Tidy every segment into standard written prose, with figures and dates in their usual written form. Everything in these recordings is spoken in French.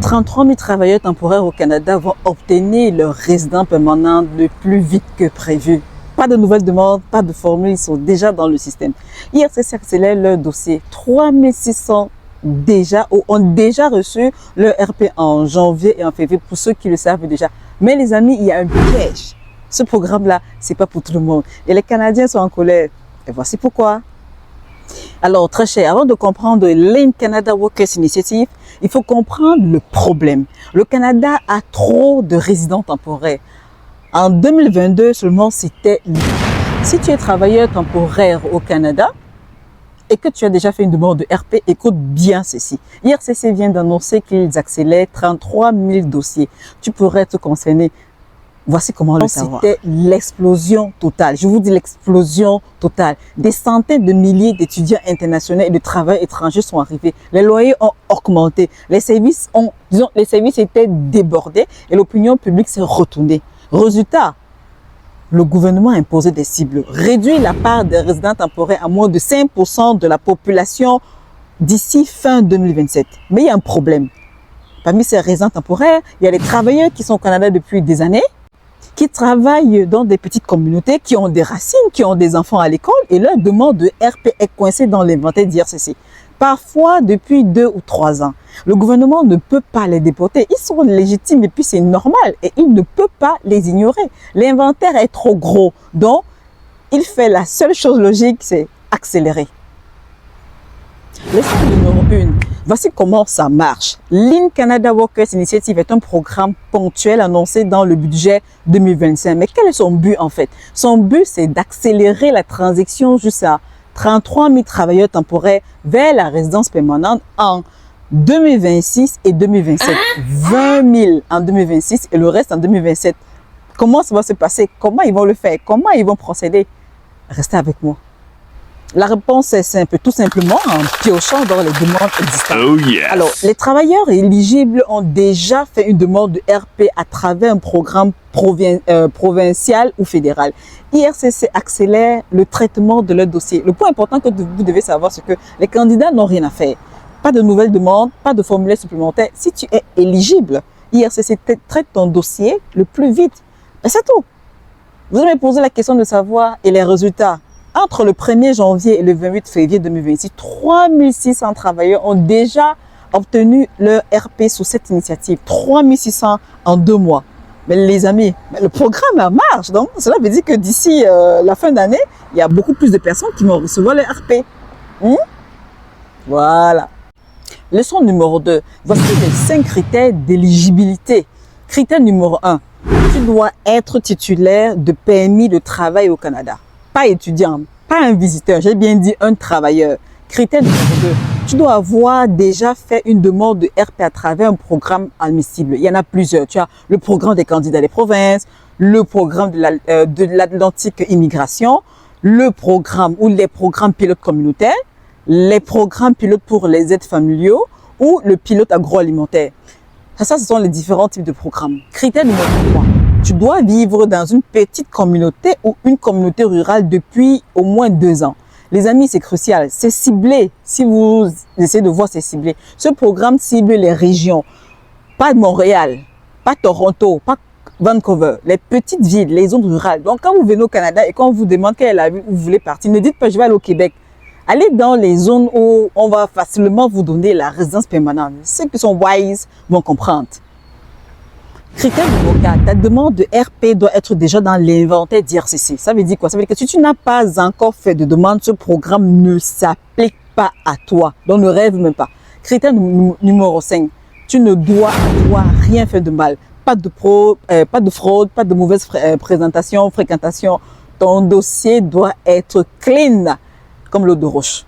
33 000 travailleurs temporaires au Canada vont obtenir leur résident permanent le plus vite que prévu. Pas de nouvelles demandes, pas de formules, ils sont déjà dans le système. IRCC accélère leur dossier. 3 600 ont déjà reçu leur RP en janvier et en février, pour ceux qui le savent déjà. Mais les amis, il y a un piège. Ce programme-là, c'est pas pour tout le monde. Et les Canadiens sont en colère. Et voici pourquoi. Alors, très cher, avant de comprendre l'In Canada Workers Initiative, il faut comprendre le problème. Le Canada a trop de résidents temporaires. En 2022, seulement, c'était... Si tu es travailleur temporaire au Canada et que tu as déjà fait une demande de RP, écoute bien ceci. IRCC vient d'annoncer qu'ils accélèrent 33 000 dossiers. Tu pourrais être concerné. Voici comment le savoir. C'était l'explosion totale. Je vous dis l'explosion totale. Des centaines de milliers d'étudiants internationaux et de travailleurs étrangers sont arrivés. Les loyers ont augmenté. Les services étaient débordés et l'opinion publique s'est retournée. Résultat, le gouvernement a imposé des cibles. Réduire la part des résidents temporaires à moins de 5% de la population d'ici fin 2027. Mais il y a un problème. Parmi ces résidents temporaires, il y a des travailleurs qui sont au Canada depuis des années, qui travaillent dans des petites communautés, qui ont des racines, qui ont des enfants à l'école et leur demande de RP est coincée dans l'inventaire d'IRCC. Parfois depuis 2 ou 3 ans. Le gouvernement ne peut pas les déporter. Ils sont légitimes et puis c'est normal et il ne peut pas les ignorer. L'inventaire est trop gros. Donc, il fait la seule chose logique, c'est accélérer. Leçon numéro 1. Voici comment ça marche. l'In Canada Workers Initiative est un programme ponctuel annoncé dans le budget 2025. Mais quel est son but en fait? Son but, c'est d'accélérer la transition jusqu'à 33 000 travailleurs temporaires vers la résidence permanente en 2026 et 2027. 20 000 en 2026 et le reste en 2027. Comment ça va se passer? Comment ils vont le faire? Comment ils vont procéder? Restez avec moi. La réponse est simple, tout simplement en piochant dans les demandes existantes. Oh yes. Alors, les travailleurs éligibles ont déjà fait une demande de RP à travers un programme provincial ou fédéral. IRCC accélère le traitement de leur dossier. Le point important que vous devez savoir, c'est que les candidats n'ont rien à faire. Pas de nouvelles demandes, pas de formulaire supplémentaire. Si tu es éligible, IRCC traite ton dossier le plus vite. Et c'est tout. Vous allez me poser la question de savoir et les résultats. Entre le 1er janvier et le 28 février 2026, 3 600 travailleurs ont déjà obtenu leur RP sous cette initiative. 3 600 en 2 mois. Mais les amis, le programme marche. Donc, cela veut dire que d'ici la fin d'année, il y a beaucoup plus de personnes qui vont recevoir leur RP. Voilà. Leçon numéro 2. Voici les 5 critères d'éligibilité. Critère numéro 1. Tu dois être titulaire de permis de travail au Canada. Pas étudiant, pas un visiteur, j'ai bien dit un travailleur. Critère numéro 2, tu dois avoir déjà fait une demande de RP à travers un programme admissible. Il y en a plusieurs. Tu as le programme des candidats des provinces, le programme de l'Atlantique Immigration, le programme ou les programmes pilotes communautaires, les programmes pilotes pour les aides familiaux ou le pilote agroalimentaire. Ça, ce sont les différents types de programmes. Critère numéro 3. Tu dois vivre dans une petite communauté ou une communauté rurale depuis au moins 2 ans. Les amis, c'est crucial. C'est ciblé. Si vous essayez de voir, c'est ciblé. Ce programme cible les régions. Pas Montréal, pas Toronto, pas Vancouver. Les petites villes, les zones rurales. Donc, quand vous venez au Canada et qu'on vous demande quelle est la ville où vous voulez partir, ne dites pas je vais aller au Québec. Allez dans les zones où on va facilement vous donner la résidence permanente. Ceux qui sont wise vont comprendre. Critère numéro 4, ta demande de RP doit être déjà dans l'inventaire d'IRCC. Ça veut dire quoi? Ça veut dire que si tu n'as pas encore fait de demande, ce programme ne s'applique pas à toi. Donc ne rêve même pas. Critère numéro 5, tu ne dois rien faire de mal. Pas de fraude, pas de mauvaise présentation, fréquentation. Ton dossier doit être clean, comme l'eau de roche.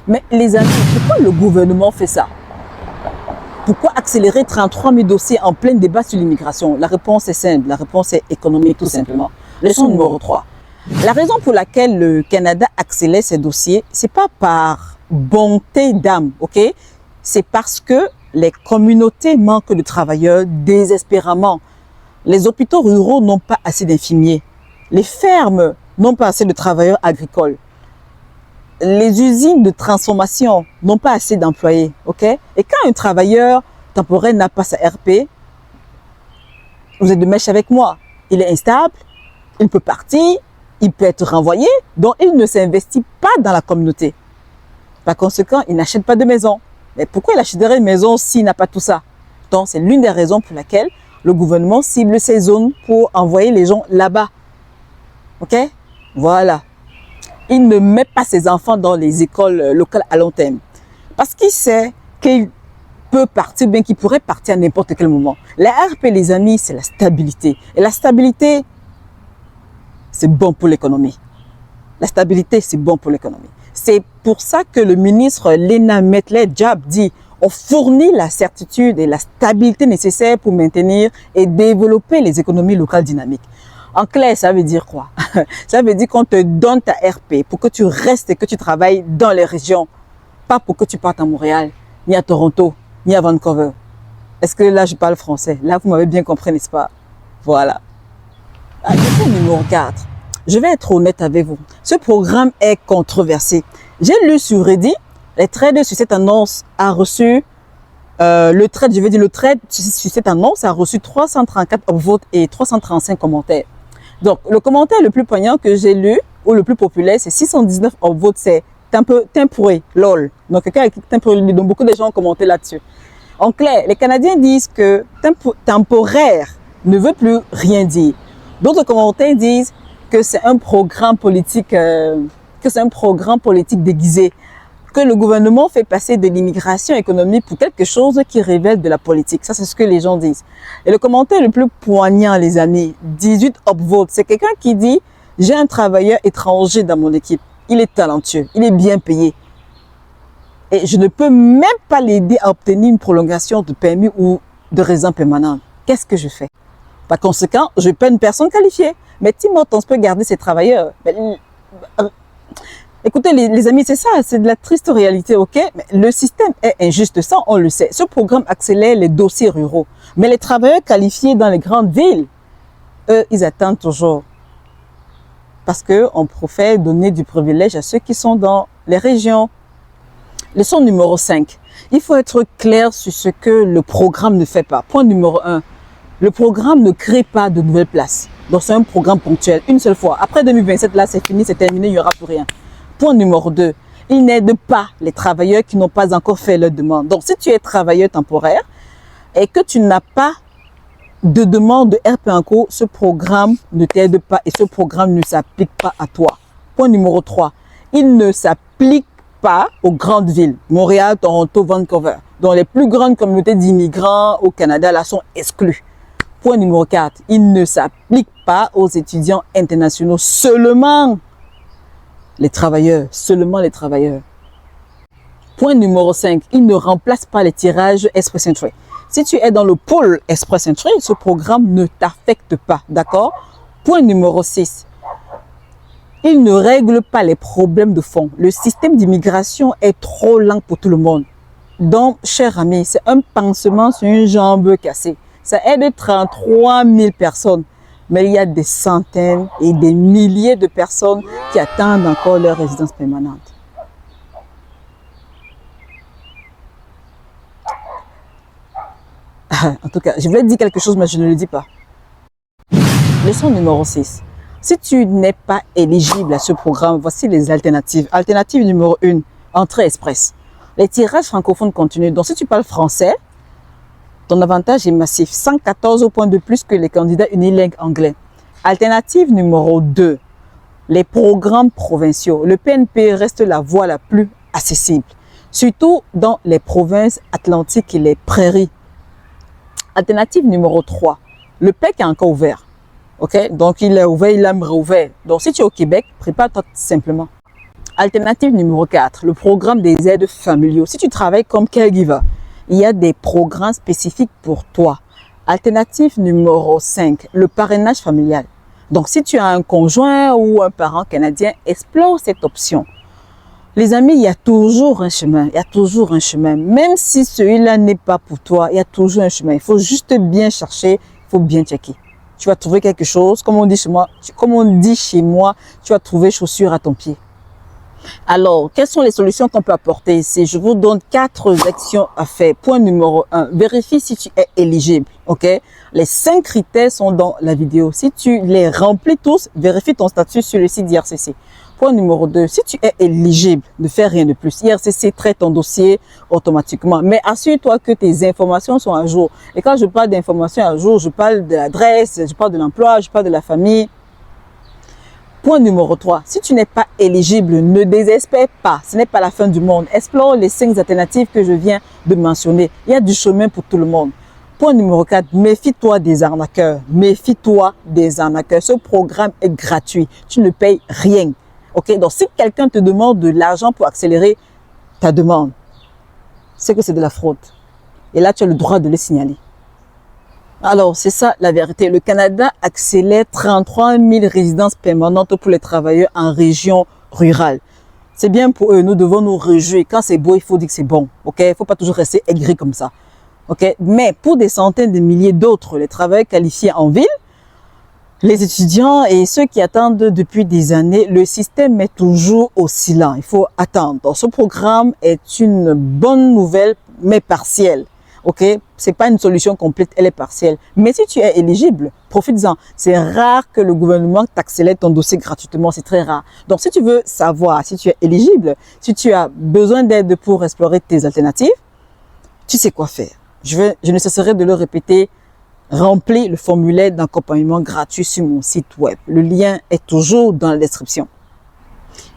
Mais les amis, pourquoi le gouvernement fait ça? Pourquoi accélérer 33 000 dossiers en plein débat sur l'immigration? La réponse est simple, la réponse est économique tout simplement. Leçon numéro 3. La raison pour laquelle le Canada accélère ses dossiers, c'est pas par bonté d'âme, ok? C'est parce que les communautés manquent de travailleurs désespérément. Les hôpitaux ruraux n'ont pas assez d'infirmiers. Les fermes n'ont pas assez de travailleurs agricoles. Les usines de transformation n'ont pas assez d'employés, ok? Et quand un travailleur temporaire n'a pas sa RP, vous êtes de mèche avec moi. Il est instable, il peut partir, il peut être renvoyé, donc il ne s'investit pas dans la communauté. Par conséquent, il n'achète pas de maison. Mais pourquoi il achèterait une maison s'il n'a pas tout ça? Donc, c'est l'une des raisons pour laquelle le gouvernement cible ces zones pour envoyer les gens là-bas. OK? Voilà. Il ne met pas ses enfants dans les écoles locales à long terme. Parce qu'il sait qu'il peut partir, bien qu'il pourrait partir à n'importe quel moment. La RP, les amis, c'est la stabilité. Et la stabilité, c'est bon pour l'économie. La stabilité, c'est bon pour l'économie. C'est pour ça que le ministre Lena Metley-Diab dit « On fournit la certitude et la stabilité nécessaires pour maintenir et développer les économies locales dynamiques. » En clair, ça veut dire quoi? Ça veut dire qu'on te donne ta RP pour que tu restes et que tu travailles dans les régions. Pas pour que tu partes à Montréal, ni à Toronto, ni à Vancouver. Est-ce que là, je parle français? Là, vous m'avez bien compris, n'est-ce pas? Voilà. Question numéro 4. Je vais être honnête avec vous. Ce programme est controversé. J'ai lu sur Reddit, les threads sur cette annonce a reçu, le thread sur cette annonce a reçu 334 upvotes et 335 commentaires. Donc, le commentaire le plus poignant que j'ai lu, ou le plus populaire, c'est 619 upvotes, c'est temporé, lol. Donc, quelqu'un a écrit temporé, donc beaucoup de gens ont commenté là-dessus. En clair, les Canadiens disent que temporaire ne veut plus rien dire. D'autres commentaires disent que c'est un programme politique, déguisé, que le gouvernement fait passer de l'immigration économique pour quelque chose qui révèle de la politique. Ça, c'est ce que les gens disent. Et le commentaire le plus poignant, les amis, 18 upvotes, c'est quelqu'un qui dit « J'ai un travailleur étranger dans mon équipe. Il est talentueux, il est bien payé. Et je ne peux même pas l'aider à obtenir une prolongation de permis ou de résidence permanente. Qu'est-ce que je fais? Par conséquent, je paie une personne qualifiée. Mais Tim Hortons peut garder ses travailleurs. Écoutez, les amis, c'est ça, c'est de la triste réalité, ok? Mais le système est injuste, ça, on le sait. Ce programme accélère les dossiers ruraux. Mais les travailleurs qualifiés dans les grandes villes, eux, ils attendent toujours. Parce qu'on préfère donner du privilège à ceux qui sont dans les régions. Leçon numéro 5. Il faut être clair sur ce que le programme ne fait pas. Point numéro 1. Le programme ne crée pas de nouvelles places. Donc, c'est un programme ponctuel, une seule fois. Après 2027, là, c'est fini, c'est terminé, il n'y aura plus rien. Point numéro 2. Il n'aide pas les travailleurs qui n'ont pas encore fait leur demande. Donc, si tu es travailleur temporaire et que tu n'as pas de demande de RP en cours, ce programme ne t'aide pas et ce programme ne s'applique pas à toi. Point numéro 3. Il ne s'applique pas aux grandes villes, Montréal, Toronto, Vancouver, dont les plus grandes communautés d'immigrants au Canada là sont exclues. Point numéro 4. Il ne s'applique pas aux étudiants internationaux, seulement les travailleurs, seulement les travailleurs. Point numéro 5. Il ne remplace pas les tirages Express Entry. Si tu es dans le pôle Express Entry, ce programme ne t'affecte pas, d'accord? Point numéro 6. Il ne règle pas les problèmes de fond. Le système d'immigration est trop lent pour tout le monde. Donc, cher ami, c'est un pansement sur une jambe cassée. Ça aide 33 000 personnes. Mais il y a des centaines et des milliers de personnes qui attendent encore leur résidence permanente. En tout cas, je voulais dire quelque chose, mais je ne le dis pas. Leçon numéro 6. Si tu n'es pas éligible à ce programme, voici les alternatives. Alternative numéro 1, entrée express. Les tirages francophones continuent. Donc, si tu parles français, ton avantage est massif. 114 points de plus que les candidats unilingues anglais. Alternative numéro 2, les programmes provinciaux. Le PNP reste la voie la plus accessible, surtout dans les provinces atlantiques et les prairies. Alternative numéro 3, le PEC est encore ouvert. Ok, donc il est ouvert, il aime réouvert. Donc si tu es au Québec, prépare-toi simplement. Alternative numéro 4, le programme des aides familiaux. Si tu travailles comme caregiver, il y a des programmes spécifiques pour toi. Alternative numéro 5, le parrainage familial. Donc si tu as un conjoint ou un parent canadien, explore cette option. Les amis, il y a toujours un chemin, il y a toujours un chemin. Même si celui-là n'est pas pour toi, il y a toujours un chemin. Il faut juste bien chercher, il faut bien checker. Tu vas trouver quelque chose, comme on dit chez moi, tu vas trouver chaussure à ton pied. Alors, quelles sont les solutions qu'on peut apporter ici? Je vous donne 4 actions à faire. Point numéro 1, vérifie si tu es éligible. Ok? Les 5 critères sont dans la vidéo. Si tu les remplis tous, vérifie ton statut sur le site d'IRCC. Point numéro 2, si tu es éligible, ne fais rien de plus. IRCC traite ton dossier automatiquement. Mais assure-toi que tes informations sont à jour. Et quand je parle d'informations à jour, je parle de l'adresse, je parle de l'emploi, je parle de la famille. Point numéro 3, si tu n'es pas éligible, ne désespère pas. Ce n'est pas la fin du monde. Explore les 5 alternatives que je viens de mentionner. Il y a du chemin pour tout le monde. Point numéro 4, méfie-toi des arnaqueurs. Méfie-toi des arnaqueurs. Ce programme est gratuit. Tu ne payes rien. Ok? Donc, si quelqu'un te demande de l'argent pour accélérer ta demande, c'est que c'est de la fraude. Et là, tu as le droit de le signaler. Alors, c'est ça la vérité. Le Canada accélère 33 000 résidences permanentes pour les travailleurs en région rurale. C'est bien pour eux. Nous devons nous réjouir. Quand c'est beau, il faut dire que c'est bon. Ok? Il ne faut pas toujours rester aigri comme ça. Ok? Mais pour des centaines de milliers d'autres, les travailleurs qualifiés en ville, les étudiants et ceux qui attendent depuis des années, le système est toujours oscillant. Il faut attendre. Donc, ce programme est une bonne nouvelle, mais partielle. Ok, c'est pas une solution complète, elle est partielle. Mais si tu es éligible, profites-en. C'est rare que le gouvernement t'accélère ton dossier gratuitement, c'est très rare. Donc, si tu veux savoir si tu es éligible, si tu as besoin d'aide pour explorer tes alternatives, tu sais quoi faire. Je ne cesserai de le répéter. Remplis le formulaire d'accompagnement gratuit sur mon site web. Le lien est toujours dans la description.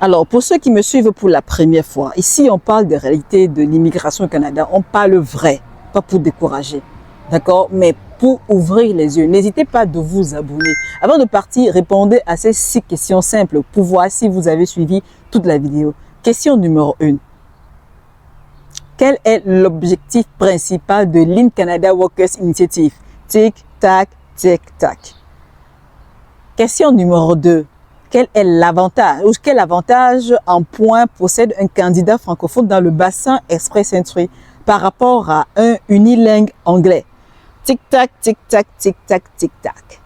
Alors, pour ceux qui me suivent pour la première fois, ici, on parle des réalités de l'immigration au Canada. On parle vrai, pas pour décourager, d'accord? Mais pour ouvrir les yeux. N'hésitez pas de vous abonner. Avant de partir, répondez à ces 6 questions simples pour voir si vous avez suivi toute la vidéo. Question numéro 1. Quel est l'objectif principal de l'IN Canada Workers Initiative? Tic, tac, tic, tac. Question numéro 2. Quel est l'avantage ou quel avantage en point possède un candidat francophone dans le bassin Express Entry par rapport à un unilingue anglais? Tic-tac, tic-tac, tic-tac, tic-tac.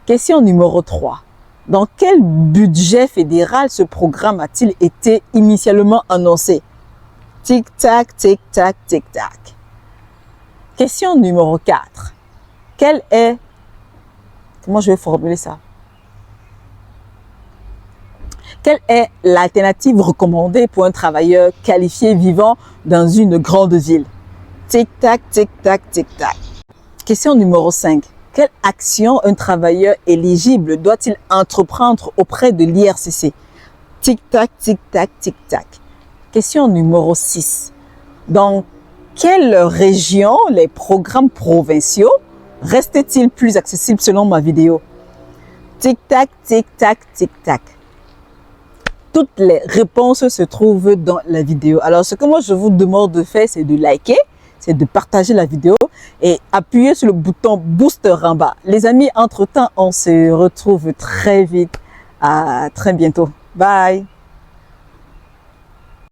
Question numéro 3. Dans quel budget fédéral ce programme a-t-il été initialement annoncé? Tic-tac, tic-tac, tic-tac. Question numéro 4. Quelle est... Comment je vais formuler ça? Quelle est l'alternative recommandée pour un travailleur qualifié vivant dans une grande ville? Tic-tac, tic-tac, tic-tac. Question numéro 5. Quelle action un travailleur éligible doit-il entreprendre auprès de l'IRCC? Tic-tac, tic-tac, tic-tac. Question numéro 6. Dans quelle région les programmes provinciaux restent-ils plus accessibles selon ma vidéo? Tic-tac, tic-tac, tic-tac. Toutes les réponses se trouvent dans la vidéo. Alors, ce que moi je vous demande de faire, c'est de liker, c'est de partager la vidéo et appuyer sur le bouton booster en bas. Les amis, entre-temps, on se retrouve très vite. À très bientôt. Bye!